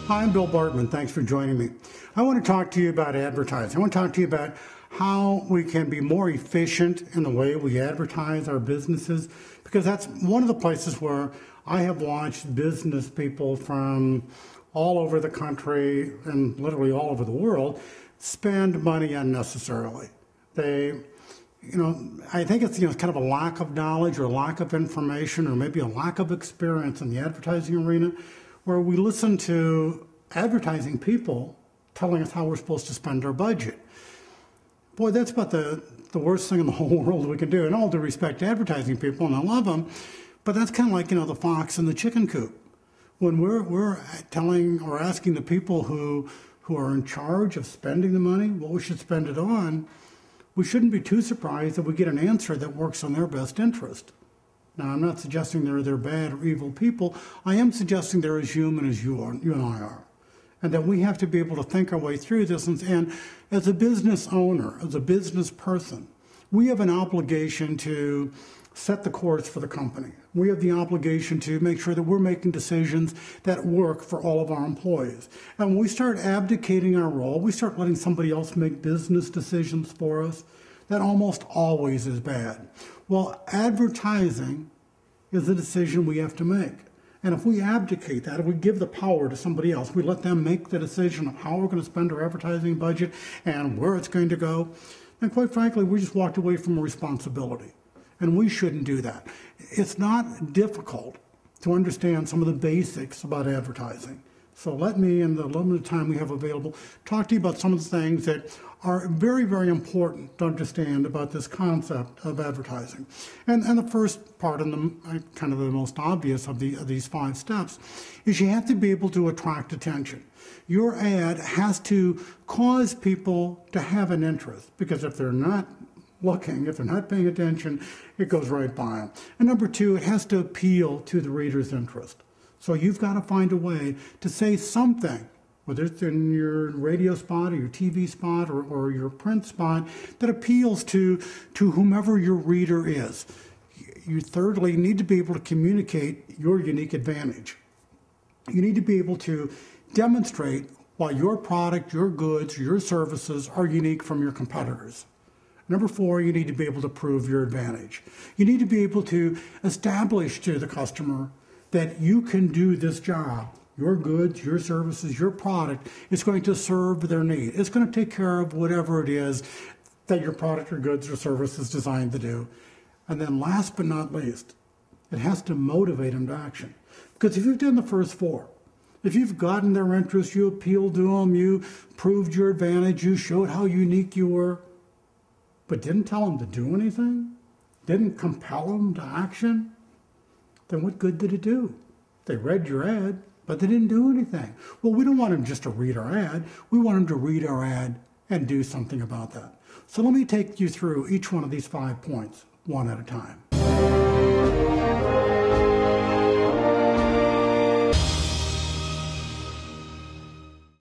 Hi, I'm Bill Bartmann. Thanks for joining me. I want to talk to you about advertising. I want to talk to you about how we can be more efficient in the way we advertise our businesses, because that's one of the places where I have watched business people from all over the country and literally all over the world spend money unnecessarily. I think it's kind of a lack of knowledge or a lack of information or maybe a lack of experience in the advertising arena, where we listen to advertising people telling us how we're supposed to spend our budget. Boy, that's about the worst thing in the whole world we can do. And all due respect to advertising people, and I love them, but that's kind of like, the fox in the chicken coop. When we're telling or asking the people who are in charge of spending the money what we should spend it on, we shouldn't be too surprised that we get an answer that works in their best interest. Now, I'm not suggesting they're bad or evil people. I am suggesting they're as human as you and I are. And that we have to be able to think our way through this. And as a business owner, as a business person, we have an obligation to set the course for the company. We have the obligation to make sure that we're making decisions that work for all of our employees. And when we start abdicating our role, we start letting somebody else make business decisions for us, that almost always is bad. Well, advertising is a decision we have to make. And if we abdicate that, if we give the power to somebody else, we let them make the decision of how we're going to spend our advertising budget and where it's going to go, then quite frankly, we just walked away from a responsibility. And we shouldn't do that. It's not difficult to understand some of the basics about advertising. So let me, in the limited time we have available, talk to you about some of the things that are very, very important to understand about this concept of advertising. And the first part, and kind of the most obvious of these 5 steps, is you have to be able to attract attention. Your ad has to cause people to have an interest, because if they're not looking, if they're not paying attention, it goes right by them. And number 2, it has to appeal to the reader's interest. So you've got to find a way to say something, whether it's in your radio spot or your TV spot or your print spot, that appeals to whomever your reader is. You thirdly need to be able to communicate your unique advantage. You need to be able to demonstrate why your product, your goods, your services are unique from your competitors. Number 4, you need to be able to prove your advantage. You need to be able to establish to the customer that you can do this job. Your goods, your services, your product is going to serve their need. It's going to take care of whatever it is that your product or goods or service is designed to do. And then last but not least, it has to motivate them to action. Because if you've done the first 4, if you've gotten their interest, you appealed to them, you proved your advantage, you showed how unique you were, but didn't tell them to do anything, didn't compel them to action, then what good did it do? They read your ad, but they didn't do anything. Well, we don't want them just to read our ad. We want them to read our ad and do something about that. So let me take you through each one of these 5 points, one at a time.